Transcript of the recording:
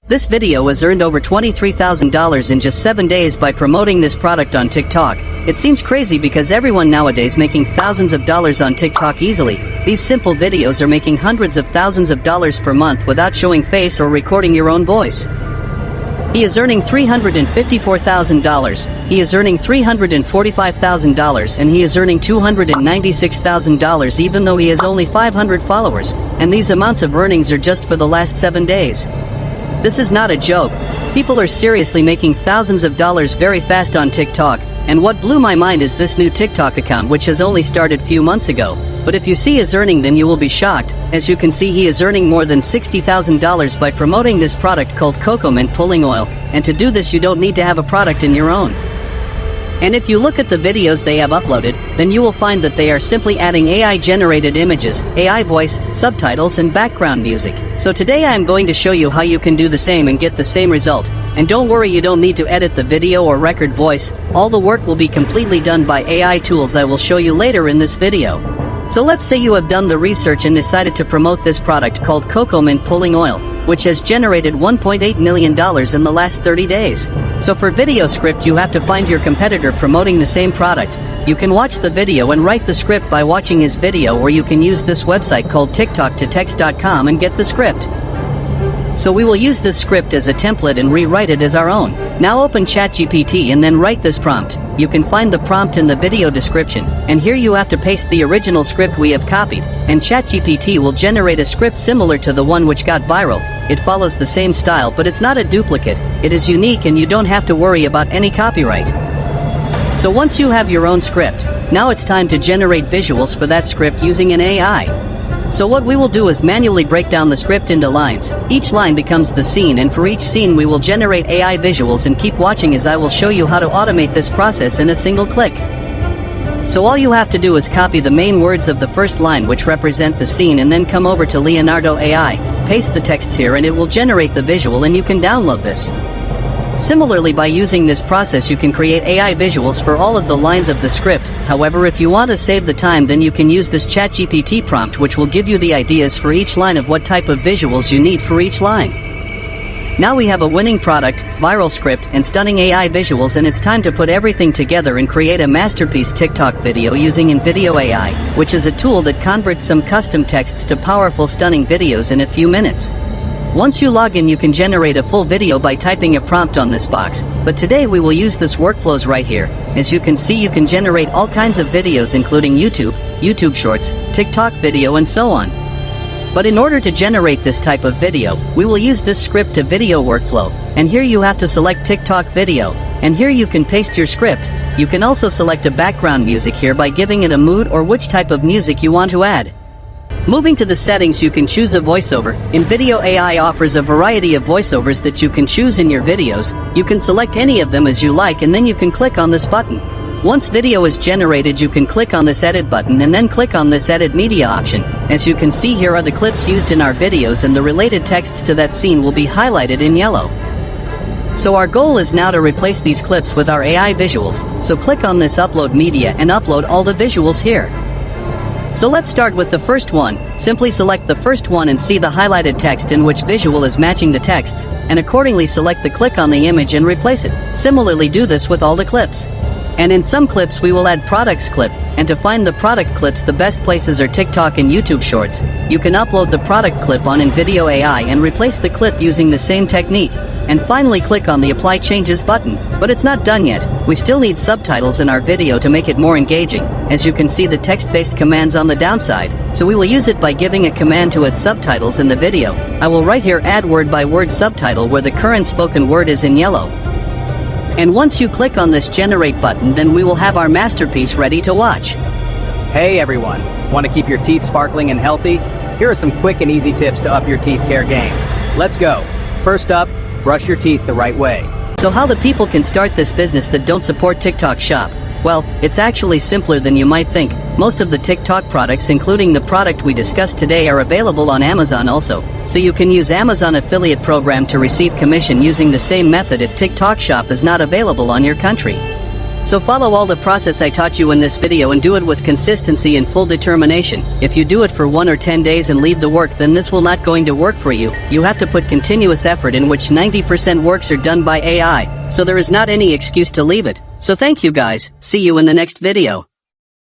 This video has earned over $23,000 in just 7 days by promoting this product on TikTok. It seems crazy because everyone nowadays making thousands of dollars on TikTok easily. These simple videos are making hundreds of thousands of dollars per month without showing face or recording your own voice. He is earning $354,000, he is earning $345,000, and he is earning $296,000 even though he has only 500 followers, and these amounts of earnings are just for the last 7 days. This is not a joke. People are seriously making thousands of dollars very fast on TikTok, and what blew my mind is this new TikTok account which has only started few months ago. But if you see his earning, then you will be shocked. As you can see, he is earning more than $60,000 by promoting this product called Cocoa Mint Pulling Oil, and to do this you don't need to have a product in your own. And if you look at the videos they have uploaded, then you will find that they are simply adding AI-generated images, AI voice, subtitles and background music. So today I am going to show you how you can do the same and get the same result. And don't worry, you don't need to edit the video or record voice. All the work will be completely done by AI tools I will show you later in this video. So let's say you have done the research and decided to promote this product called Cocoa Mint Pulling Oil, which has generated $1.8 million in the last 30 days. So for video script you have to find your competitor promoting the same product. You can watch the video and write the script by watching his video, or you can use this website called TikTok2Text.com and get the script. So we will use this script as a template and rewrite it as our own. Now open ChatGPT and then write this prompt. You can find the prompt in the video description, and here you have to paste the original script we have copied, and ChatGPT will generate a script similar to the one which got viral. It follows the same style, but it's not a duplicate. It is unique and you don't have to worry about any copyright. So once you have your own script, now it's time to generate visuals for that script using an AI. So what we will do is manually break down the script into lines. Each line becomes the scene, and for each scene we will generate AI visuals, and keep watching as I will show you how to automate this process in a single click. So all you have to do is copy the main words of the first line which represent the scene, and then come over to Leonardo AI, paste the text here, and it will generate the visual, and you can download this. Similarly, by using this process you can create AI visuals for all of the lines of the script. However, if you want to save the time, then you can use this ChatGPT prompt which will give you the ideas for each line of what type of visuals you need for each line. Now we have a winning product, viral script, and stunning AI visuals, and it's time to put everything together and create a masterpiece TikTok video using InVideo AI, which is a tool that converts some custom texts to powerful stunning videos in a few minutes. Once you log in, you can generate a full video by typing a prompt on this box, but today we will use this workflows right here. As you can see, you can generate all kinds of videos including YouTube Shorts, TikTok video and so on. But in order to generate this type of video, we will use this script to video workflow, and here you have to select TikTok video, and here you can paste your script. You can also select a background music here by giving it a mood or which type of music you want to add. Moving to the settings, you can choose a voiceover. InVideo AI offers a variety of voiceovers that you can choose in your videos. You can select any of them as you like, and then you can click on this button. Once video is generated, you can click on this edit button and then click on this edit media option. As you can see, here are the clips used in our videos, and the related texts to that scene will be highlighted in yellow. So our goal is now to replace these clips with our AI visuals. So click on this upload media and upload all the visuals here. So let's start with the first one. Simply select the first one and see the highlighted text in which visual is matching the texts, and accordingly select the click on the image and replace it. Similarly do this with all the clips. And in some clips we will add products clip, and to find the product clips the best places are TikTok and YouTube Shorts. You can upload the product clip on InVideo AI and replace the clip using the same technique. And finally click on the Apply Changes button. But it's not done yet. We still need subtitles in our video to make it more engaging. As you can see, the text-based commands on the downside, so we will use it by giving a command to add subtitles in the video. I will write here add word by word subtitle where the current spoken word is in yellow. And once you click on this generate button, then we will have our masterpiece ready to watch. Hey everyone, want to keep your teeth sparkling and healthy? Here are some quick and easy tips to up your teeth care game. Let's go. First up, brush your teeth the right way. So how the people can start this business that don't support TikTok Shop? Well, it's actually simpler than you might think. Most of the TikTok products, including the product we discussed today, are available on Amazon also. So you can use Amazon affiliate program to receive commission using the same method if TikTok Shop is not available on your country. So follow all the process I taught you in this video and do it with consistency and full determination. If you do it for 1 or 10 days and leave the work, then this will not going to work for you. You have to put continuous effort, in which 90% works are done by AI, so there is not any excuse to leave it. So thank you guys, see you in the next video.